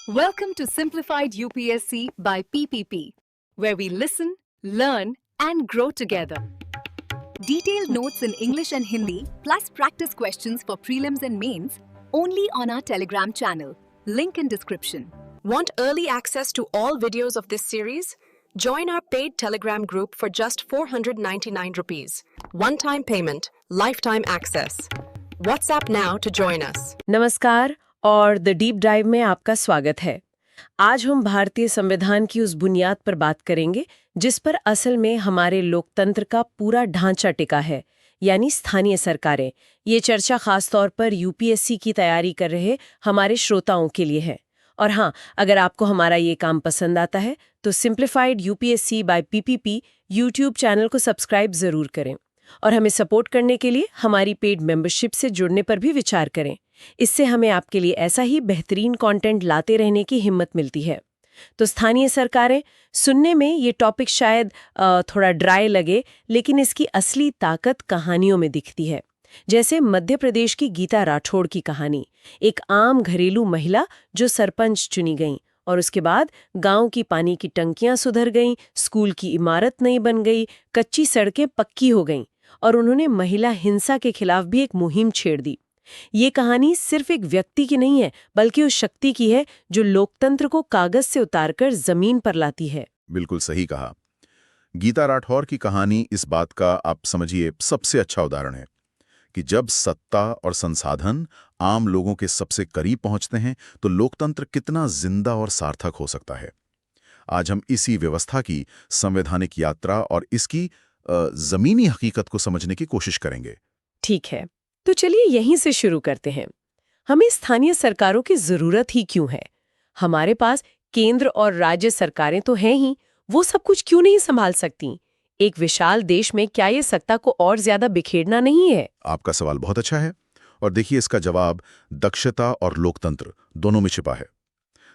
Welcome to Simplified UPSC by PPP, where we listen, learn, and grow together. Detailed notes in English and Hindi, plus practice questions for prelims and mains, only on our Telegram channel. Link in description. Want early access to all videos of this series? Join our paid Telegram group for just 499 rupees. One-time payment, lifetime access. WhatsApp now to join us. नमस्कार और the deep dive में आपका स्वागत है। आज हम भारतीय संविधान की उस बुनियाद पर बात करेंगे जिस पर असल में हमारे लोकतंत्र का पूरा ढांचा टिका है, यानी स्थानीय सरकारें। ये चर्चा खास तौर पर यूपीएससी की तैयारी कर रहे हमारे श्रोताओं के लिए है। और हाँ, अगर आपको हमारा ये काम पसंद आता है तो simplified UPSC by PPP YouTube channel को सब्सक्राइब जरूर करें और हमें सपोर्ट करने के लिए हमारी पेड मेंबरशिप से जुड़ने पर भी विचार करें। इससे हमें आपके लिए ऐसा ही बेहतरीन कंटेंट लाते रहने की हिम्मत मिलती है। तो स्थानीय सरकारें सुनने में ये टॉपिक शायद थोड़ा ड्राई लगे, लेकिन इसकी असली ताकत कहानियों में दिखती है। जैसे मध्य प्रदेश की गीता राठौड़ की कहानी, एक आम घरेलू महिला जो सरपंच चुनी गई और उसके बाद गांव की पानी की टंकियां सुधर गईं, स्कूल की इमारत नई बन गई, कच्ची सड़कें पक्की हो गईं और उन्होंने महिला हिंसा के खिलाफ भी एक मुहिम छेड़ दी। ये कहानी सिर्फ एक व्यक्ति की नहीं है, बल्कि उस शक्ति की है जो लोकतंत्र को कागज से उतारकर जमीन पर लाती है। बिल्कुल सही कहा। गीता राठौर की कहानी इस बात का आप समझिए सबसे अच्छा उदाहरण है कि जब सत्ता और संसाधन आम लोगों के सबसे करीब पहुंचते हैं तो लोकतंत्र कितना जिंदा और सार्थक हो सकता है। आज हम इसी व्यवस्था की संवैधानिक यात्रा और इसकी जमीनी हकीकत को समझने की कोशिश करेंगे। ठीक है, तो चलिए यहीं से शुरू करते हैं। हमें स्थानीय सरकारों की जरूरत ही क्यों है? हमारे पास केंद्र और राज्य सरकारें तो हैं ही, वो सब कुछ क्यों नहीं संभाल सकती? एक विशाल देश में क्या ये सत्ता को और ज्यादा बिखेरना नहीं है? आपका सवाल बहुत अच्छा है और देखिए इसका जवाब दक्षता और लोकतंत्र दोनों में छिपा है।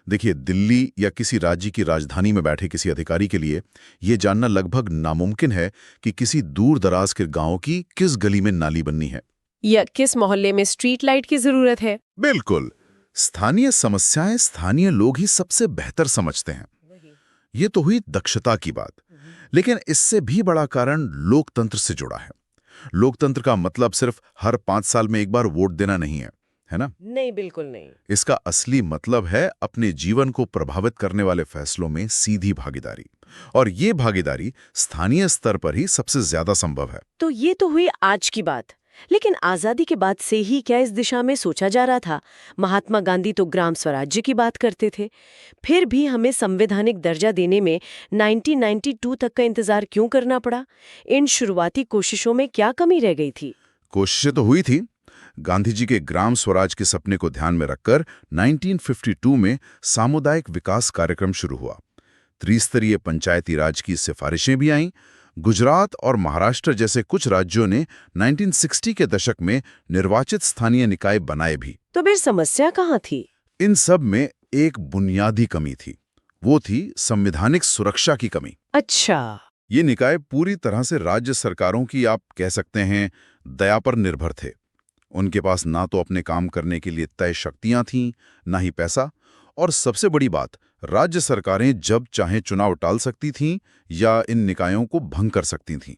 देखिए, दिल्ली या किसी राज्य की राजधानी में बैठे किसी अधिकारी के लिए ये जानना लगभग नामुमकिन है कि किसी दूर दराज के गांव की किस गली में नाली बननी है या किस मोहल्ले में स्ट्रीट लाइट की जरूरत है। बिल्कुल, स्थानीय समस्याएं स्थानीय लोग ही सबसे बेहतर समझते हैं। ये तो हुई दक्षता की बात, लेकिन इससे भी बड़ा कारण लोकतंत्र से जुड़ा है। लोकतंत्र का मतलब सिर्फ हर 5 साल में एक बार वोट देना नहीं है ना? नहीं, बिल्कुल नहीं। इसका असली मतलब है अपने जीवन को प्रभावित करने वाले फैसलों में सीधी भागीदारी, और ये भागीदारी स्थानीय स्तर पर ही सबसे ज्यादा संभव है। तो ये तो हुई आज की बात, लेकिन आजादी के बाद से ही क्या इस दिशा में सोचा जा रहा था? महात्मा गांधी तो ग्राम स्वराज्य की बात करते थे, फिर भी हमें संवैधानिक दर्जा देने में 1992 तक का इंतजार क्यों करना पड़ा? इन शुरुआती कोशिशों में क्या कमी रह गई थी? कोशिशें तो हुई थी। गांधी जी के ग्राम स्वराज के सपने को ध्यान में रखकर 1952 में सामुदायिक विकास कार्यक्रम शुरू हुआ। त्रिस्तरीय पंचायती राज की सिफारिशें भी आईं। गुजरात और महाराष्ट्र जैसे कुछ राज्यों ने 1960 के दशक में निर्वाचित स्थानीय निकाय बनाए भी। तो फिर समस्या कहाँ थी? इन सब में एक बुनियादी कमी थी, वो थी संवैधानिक सुरक्षा की कमी। अच्छा, ये निकाय पूरी तरह से राज्य सरकारों की, आप कह सकते हैं, दया पर निर्भर थे। उनके पास ना तो अपने काम करने के लिए तय शक्तियां थीं, ना ही पैसा, और सबसे बड़ी बात, राज्य सरकारें जब चाहे चुनाव टाल सकती थीं या इन निकायों को भंग कर सकती थीं।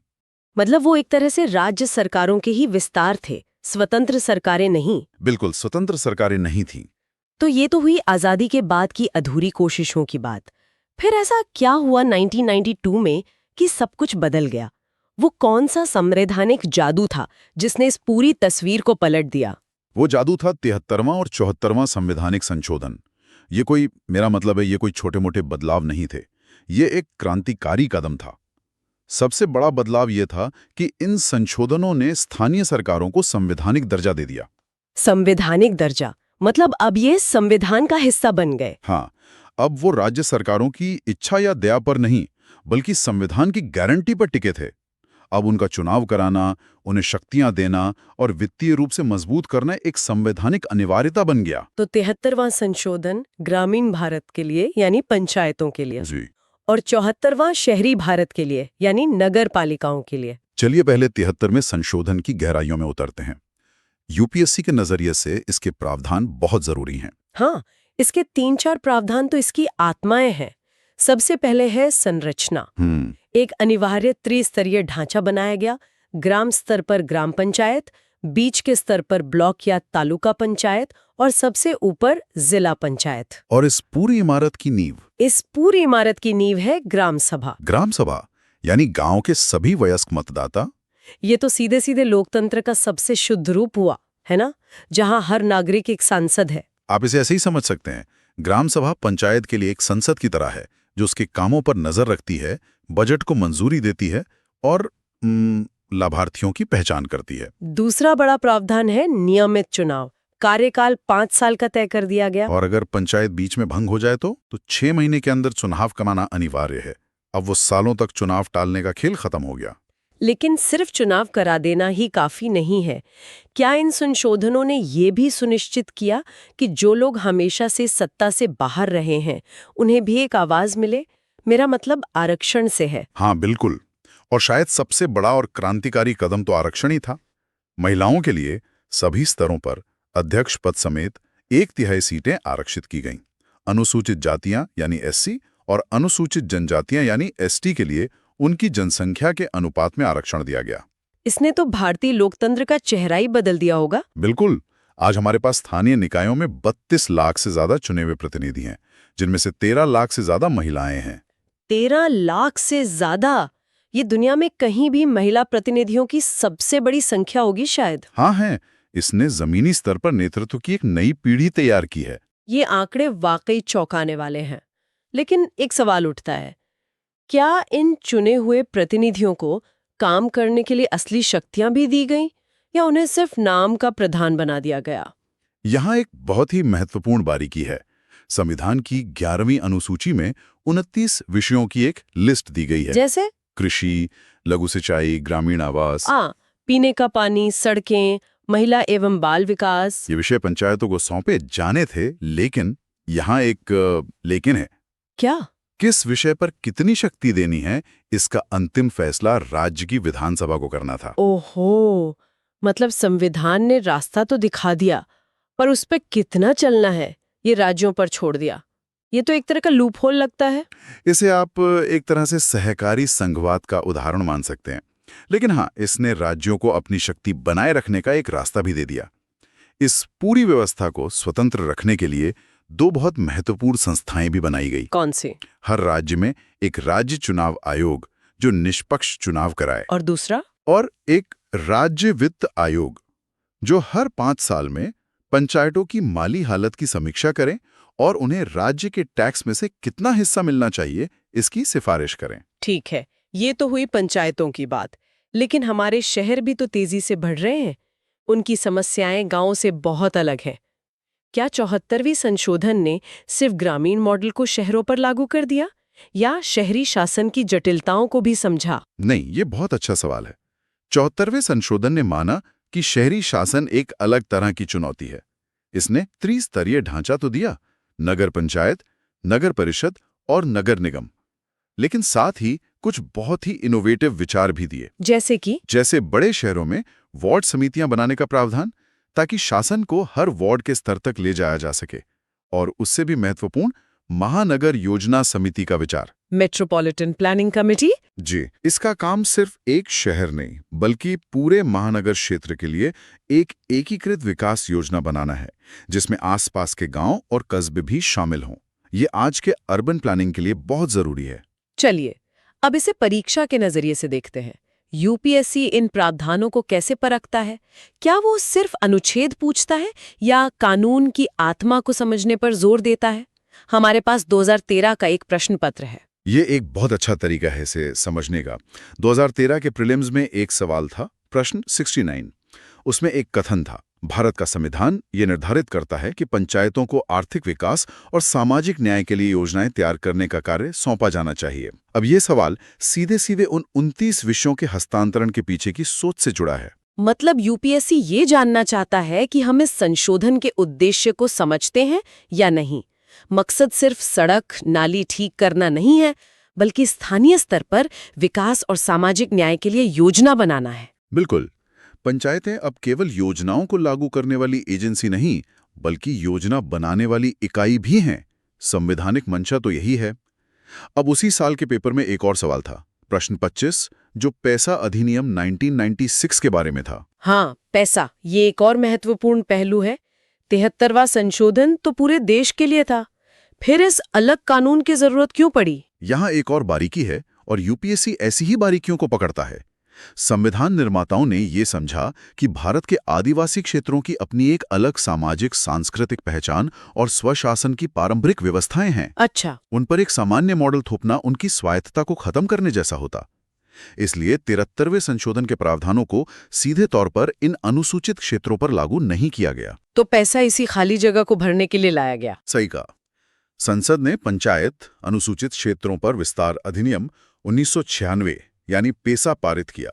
मतलब वो एक तरह से राज्य सरकारों के ही विस्तार थे, स्वतंत्र सरकारें नहीं। बिल्कुल, स्वतंत्र सरकारें नहीं थीं। तो ये तो हुई आजादी के बाद की अधूरी कोशिशों की बात। फिर ऐसा क्या हुआ 1992 में कि सब कुछ बदल गया? वो कौन सा संवैधानिक जादू था जिसने इस पूरी तस्वीर को पलट दिया? वो जादू था 73वां और 74वां संवैधानिक संशोधन। ये कोई छोटे मोटे बदलाव नहीं थे, ये एक क्रांतिकारी कदम था। सबसे बड़ा बदलाव ये था कि इन संशोधनों ने स्थानीय सरकारों को संवैधानिक दर्जा दे दिया। संवैधानिक दर्जा मतलब अब ये संविधान का हिस्सा बन गए। हाँ, अब वो राज्य सरकारों की इच्छा या दया पर नहीं, बल्कि संविधान की गारंटी पर टिके थे। अब उनका चुनाव कराना, उन्हें शक्तियां देना और वित्तीय रूप से मजबूत करना एक संवैधानिक अनिवार्यता बन गया। तो 73वां संशोधन ग्रामीण भारत के लिए यानी पंचायतों के लिए जी, और 74वां शहरी भारत के लिए यानी नगर पालिकाओं के लिए। चलिए पहले 73वें संशोधन की गहराइयों में उतरते हैं। यूपीएससी के नजरिए से इसके प्रावधान बहुत जरूरी हैं। हाँ, इसके 3-4 प्रावधान तो इसकी आत्माएं हैं। सबसे पहले है संरचना। एक अनिवार्य त्रिस्तरीय ढांचा बनाया गया। ग्राम स्तर पर ग्राम पंचायत, बीच के स्तर पर ब्लॉक या तालुका पंचायत और सबसे ऊपर जिला पंचायत। और इस पूरी इमारत की नींव? इस पूरी इमारत की नींव है ग्राम सभा। ग्राम सभा यानी गांव के सभी वयस्क मतदाता? ये तो सीधे सीधे लोकतंत्र का सबसे शुद्ध रूप हुआ, है ना, जहां हर नागरिक एक सांसद है। आप इसे ऐसे ही समझ सकते हैं। ग्राम सभा पंचायत के लिए एक संसद की तरह है, जो उसके कामों पर नजर रखती है, बजट को मंजूरी देती है और लाभार्थियों की पहचान करती है। दूसरा बड़ा प्रावधान है नियमित चुनाव। कार्यकाल 5 साल का तय कर दिया गया। और अगर पंचायत बीच में भंग हो जाए तो 6 महीने के अंदर चुनाव कराना अनिवार्य है। अब वो सालों तक चुनाव टालने का खेल खत्म हो गया। लेकिन सिर्फ चुनाव करा देना ही काफी नहीं है। क्या इन संशोधनों ने ये भी सुनिश्चित किया कि जो लोग हमेशा से सत्ता से बाहर रहे हैं, उन्हें भी एक आवाज मिले? मेरा मतलब आरक्षण से है। हाँ, बिल्कुल। और शायद सबसे बड़ा और क्रांतिकारी कदम तो आरक्षण ही था। महिलाओं के लिए सभी स्तरों पर अध्यक्ष पद समेत 1/3 सीटें आरक्षित की गईं। अनुसूचित जातियां यानी एससी और अनुसूचित जनजातियां यानी एसटी के लिए उनकी जनसंख्या के अनुपात में आरक्षण दिया गया। इसने तो भारतीय लोकतंत्र का चेहरा ही बदल दिया होगा। बिल्कुल। आज हमारे पास स्थानीय निकायों में 32 लाख से ज्यादा चुने हुए प्रतिनिधि हैं, जिनमें से 13 लाख से ज्यादा महिलाएं हैं। 13 लाख से ज्यादा! ये दुनिया में कहीं भी महिला प्रतिनिधियों की सबसे बड़ी संख्या होगी शायद। हाँ है। इसने जमीनी स्तर पर नेतृत्व की एक नई पीढ़ी तैयार की है। ये आंकड़े वाकई चौंकाने वाले हैं। लेकिन एक सवाल उठता है, क्या इन चुने हुए प्रतिनिधियों को काम करने के लिए असली शक्तियां भी दी गईं, या उन्हें सिर्फ नाम का प्रधान बना दिया गया? यहाँ एक बहुत ही महत्वपूर्ण बारीकी है। संविधान की 11वीं अनुसूची में 29 विषयों की एक लिस्ट दी गई है। जैसे कृषि, लघु सिंचाई, ग्रामीण आवास, पीने का पानी, सड़कें, महिला एवं बाल विकास। ये विषय पंचायतों को सौंपे जाने थे, लेकिन यहाँ एक लेकिन है। क्या? किस विषय पर कितनी शक्ति देनी है, इसका अंतिम फैसला राज्य की विधानसभा को करना था। ओहो, मतलब संविधान ने रास्ता तो दिखा दिया, पर उस पर कितना चलना है ये राज्यों पर छोड़ दिया। ये तो एक तरह का लूपहोल लगता है। इसे आप एक तरह से सहकारी संघवाद का उदाहरण मान सकते हैं। लेकिन हाँ, इसने राज्यों को अपनी शक्ति बनाए रखने का एक रास्ता भी दे दिया। इस पूरी व्यवस्था को स्वतंत्र रखने के लिए 2 बहुत महत्वपूर्ण संस्थाएं भी बनाई गई। कौन सी? हर राज्य में एक राज्य चुनाव आयोग जो निष्पक्ष चुनाव कराए, और दूसरा? और एक राज्य वित्त आयोग जो हर 5 साल में पंचायतों की माली हालत की समीक्षा करें और उन्हें राज्य के टैक्स में से कितना हिस्सा मिलना चाहिए इसकी सिफारिश करें। ठीक है, ये तो हुई पंचायतों की बात। लेकिन हमारे शहर भी तो तेजी से बढ़ रहे हैं। उनकी समस्याएं गांवों से बहुत अलग हैं। क्या 74वीं संशोधन ने सिर्फ ग्रामीण मॉडल को शहरों पर लागू कर दिया, या शहरी शासन की जटिलताओं को भी समझा? नहीं, ये बहुत अच्छा सवाल है। 74वें संशोधन ने माना कि शहरी शासन एक अलग तरह की चुनौती है। इसने त्रिस्तरीय ढांचा तो दिया, नगर पंचायत, नगर परिषद और नगर निगम, लेकिन साथ ही कुछ बहुत ही इनोवेटिव विचार भी दिए। जैसे बड़े शहरों में वार्ड समितियां बनाने का प्रावधान, ताकि शासन को हर वार्ड के स्तर तक ले जाया जा सके। और उससे भी महत्वपूर्ण, महानगर योजना समिति का विचार, मेट्रोपॉलिटन प्लानिंग कमेटी। जी, इसका काम सिर्फ एक शहर नहीं बल्कि पूरे महानगर क्षेत्र के लिए एक एकीकृत विकास योजना बनाना है, जिसमें आसपास के गांव और कस्बे भी शामिल हों। ये आज के अर्बन प्लानिंग के लिए बहुत जरूरी है। चलिए, अब इसे परीक्षा के नजरिए से देखते हैं। यूपीएससी इन प्रावधानों को कैसे परखता है? क्या वो सिर्फ अनुच्छेद पूछता है, या कानून की आत्मा को समझने पर जोर देता है? हमारे पास 2013 का एक प्रश्न पत्र है। ये एक बहुत अच्छा तरीका है इसे समझने का। 2013 के प्रीलिम्स में एक सवाल था, प्रश्न 69। उसमें एक कथन था, भारत का संविधान ये निर्धारित करता है कि पंचायतों को आर्थिक विकास और सामाजिक न्याय के लिए योजनाएं तैयार करने का कार्य सौंपा जाना चाहिए। अब ये सवाल सीधे सीधे उन 29 विषयों के हस्तांतरण के पीछे की सोच से जुड़ा है। मतलब यूपीएससी ये जानना चाहता है कि हम इस संशोधन के उद्देश्य को समझते हैं या नहीं। मकसद सिर्फ सड़क, नाली ठीक करना नहीं है, बल्कि स्थानीय स्तर पर विकास और सामाजिक न्याय के लिए योजना बनाना है। बिल्कुल। पंचायतें अब केवल योजनाओं को लागू करने वाली एजेंसी नहीं, बल्कि योजना बनाने वाली इकाई भी हैं। संवैधानिक मंशा तो यही है। अब उसी साल के पेपर में एक और सवाल था, प्रश्न 25, जो पैसा अधिनियम 1996 के बारे में था। हाँ, पैसा, ये एक और महत्वपूर्ण पहलू है। 73वां संशोधन तो पूरे देश के लिए था, फिर इस अलग कानून की जरूरत क्यों पड़ी? यहाँ एक और बारीकी है, और यूपीएससी ऐसी ही बारीकियों को पकड़ता है। संविधान निर्माताओं ने ये समझा कि भारत के आदिवासी क्षेत्रों की अपनी एक अलग सामाजिक सांस्कृतिक पहचान और स्वशासन की पारंपरिक व्यवस्थाएं हैं। अच्छा, उन पर एक सामान्य मॉडल थोपना उनकी स्वायत्तता को खत्म करने जैसा होता। इसलिए 73वें संशोधन के प्रावधानों को सीधे तौर पर इन अनुसूचित क्षेत्रों पर लागू नहीं किया गया। तो पैसा इसी खाली जगह को भरने के लिए लाया गया। सही कहा। संसद ने पंचायत अनुसूचित क्षेत्रों पर विस्तार अधिनियम 1996 यानी पेसा पारित किया।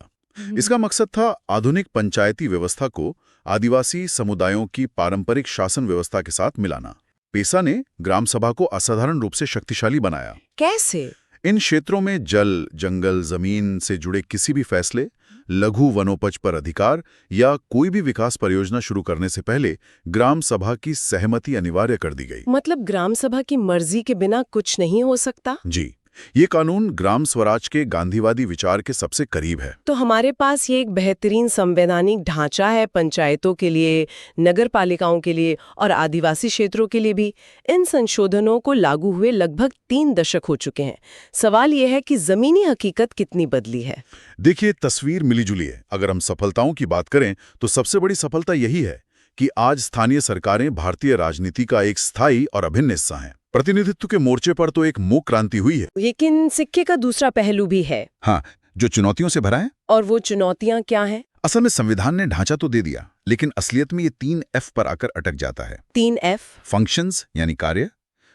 इसका मकसद था आधुनिक पंचायती व्यवस्था को आदिवासी समुदायों की पारंपरिक शासन व्यवस्था के साथ मिलाना। पेसा ने ग्राम सभा को असाधारण रूप से शक्तिशाली बनाया। कैसे? इन क्षेत्रों में जल, जंगल, जमीन से जुड़े किसी भी फैसले, लघु वनोपज पर अधिकार या कोई भी विकास परियोजना शुरू करने से पहले ग्राम सभा की सहमति अनिवार्य कर दी गई। मतलब ग्राम सभा की मर्जी के बिना कुछ नहीं हो सकता? जी, ये कानून ग्राम स्वराज के गांधीवादी विचार के सबसे करीब है। तो हमारे पास ये एक बेहतरीन संवैधानिक ढांचा है पंचायतों के लिए, नगर पालिकाओं के लिए और आदिवासी क्षेत्रों के लिए भी। इन संशोधनों को लागू हुए लगभग 3 दशक हो चुके हैं। सवाल यह है कि जमीनी हकीकत कितनी बदली है? देखिए, तस्वीर मिली-जुली है। अगर हम सफलताओं की बात करें तो सबसे बड़ी सफलता यही है कि आज स्थानीय सरकारें भारतीय राजनीति का एक स्थायी और अभिन्न हिस्सा हैं। प्रतिनिधित्व के मोर्चे पर तो एक मूक क्रांति हुई है। लेकिन सिक्के का दूसरा पहलू भी है। हाँ, जो चुनौतियों से भरा है। और वो चुनौतियां क्या हैं? असल में संविधान ने ढांचा तो दे दिया, लेकिन असलियत में ये 3F पर आकर अटक जाता है। 3F? फंक्शंस यानी कार्य,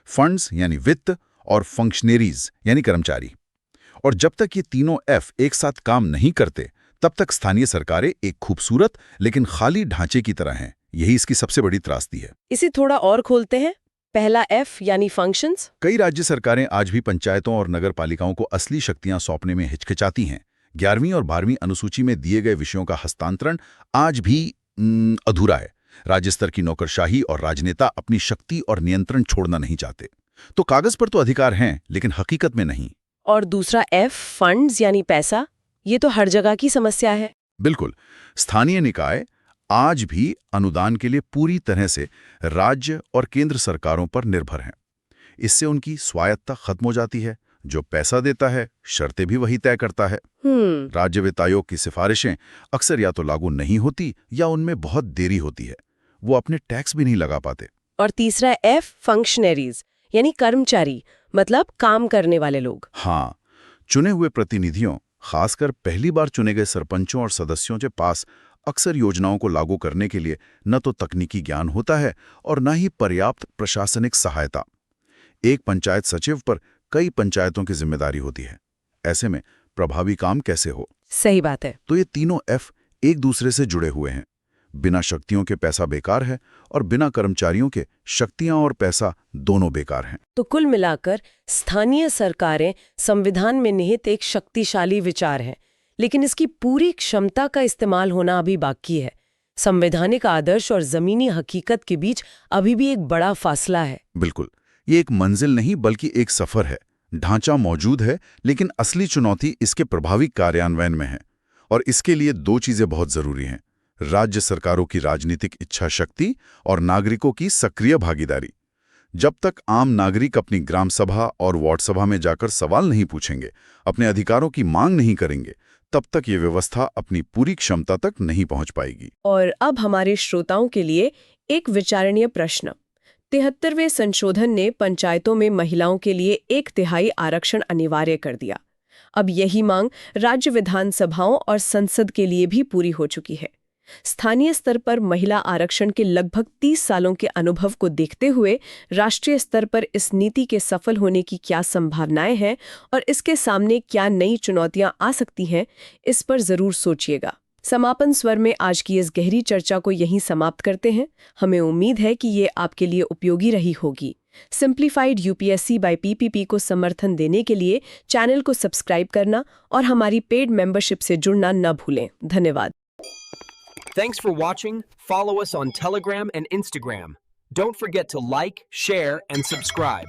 फंड्स यानी वित्त और फंक्शनरीज यानी कर्मचारी। और जब तक ये तीनों F एक साथ काम नहीं करते, तब तक स्थानीय सरकारें एक खूबसूरत लेकिन खाली ढांचे की तरह हैं। यही इसकी सबसे बड़ी त्रासदी है। इसे थोड़ा और खोलते हैं। पहला F यानी फंक्शंस। कई राज्य सरकारें आज भी पंचायतों और नगर पालिकाओं को असली शक्तियां सौंपने में हिचकिचाती हैं। 11वीं और 12वीं अनुसूची में दिए गए विषयों का हस्तांतरण आज भी अधूरा है। राज्य स्तर की नौकरशाही और राजनेता अपनी शक्ति और नियंत्रण छोड़ना नहीं चाहते। तो कागज पर तो अधिकार हैं, लेकिन हकीकत में नहीं। और दूसरा F फंड्स यानी पैसा, ये तो हर जगह की समस्या है। बिल्कुल। स्थानीय निकाय आज भी अनुदान के लिए पूरी तरह से राज्य और केंद्र सरकारों पर निर्भर हैं। इससे उनकी स्वायत्तता खत्म हो जाती है। जो पैसा देता है, शर्तें भी वही तय करता है। राज्य वित्त आयोग की सिफारिशें अक्सर या तो लागू नहीं होती या उनमें बहुत देरी होती है। वो अपने टैक्स भी नहीं लगा पाते। और तीसरा F फंक्शनरीज यानी कर्मचारी, मतलब काम करने वाले लोग। हाँ, चुने हुए प्रतिनिधियों, खासकर पहली बार चुने गए सरपंचों और सदस्यों के पास अक्सर योजनाओं को लागू करने के लिए न तो तकनीकी ज्ञान होता है और न ही पर्याप्त प्रशासनिक सहायता। एक पंचायत सचिव पर कई पंचायतों की जिम्मेदारी होती है। ऐसे में प्रभावी काम कैसे हो? सही बात है। तो ये तीनों F एक दूसरे से जुड़े हुए हैं। बिना शक्तियों के पैसा बेकार है और बिना कर्मचारियों के शक्तियां और पैसा दोनों बेकार हैं। तो कुल मिलाकर स्थानीय सरकारें संविधान में निहित एक शक्तिशाली विचार है, लेकिन इसकी पूरी क्षमता का इस्तेमाल होना अभी बाकी है। संवैधानिक आदर्श और जमीनी हकीकत के बीच अभी भी एक बड़ा फासला है। बिल्कुल, ये एक मंजिल नहीं बल्कि एक सफर है। ढांचा मौजूद है, लेकिन असली चुनौती इसके प्रभावी कार्यान्वयन में है। और इसके लिए 2 चीजें बहुत जरूरी हैं: राज्य सरकारों की राजनीतिक इच्छा शक्ति और नागरिकों की सक्रिय भागीदारी। जब तक आम नागरिक अपनी ग्राम सभा और वार्ड सभा में जाकर सवाल नहीं पूछेंगे, अपने अधिकारों की मांग नहीं करेंगे, तब तक ये व्यवस्था अपनी पूरी क्षमता तक नहीं पहुंच पाएगी। और अब हमारे श्रोताओं के लिए एक विचारणीय प्रश्न। 73वें संशोधन ने पंचायतों में महिलाओं के लिए 1/3 आरक्षण अनिवार्य कर दिया। अब यही मांग राज्य विधानसभाओं और संसद के लिए भी पूरी हो चुकी है। स्थानीय स्तर पर महिला आरक्षण के लगभग 30 सालों के अनुभव को देखते हुए राष्ट्रीय स्तर पर इस नीति के सफल होने की क्या संभावनाएं हैं और इसके सामने क्या नई चुनौतियां आ सकती हैं, इस पर जरूर सोचिएगा। समापन स्वर में आज की इस गहरी चर्चा को यहीं समाप्त करते हैं। हमें उम्मीद है कि ये आपके लिए उपयोगी रही होगी। सिंप्लीफाइड यूपीएससी बाय पीपीपी को समर्थन देने के लिए चैनल को सब्सक्राइब करना और हमारी पेड मेंबरशिप से जुड़ना न भूलें। धन्यवाद। Thanks for watching. Follow us on Telegram and Instagram. Don't forget to like, share, and subscribe.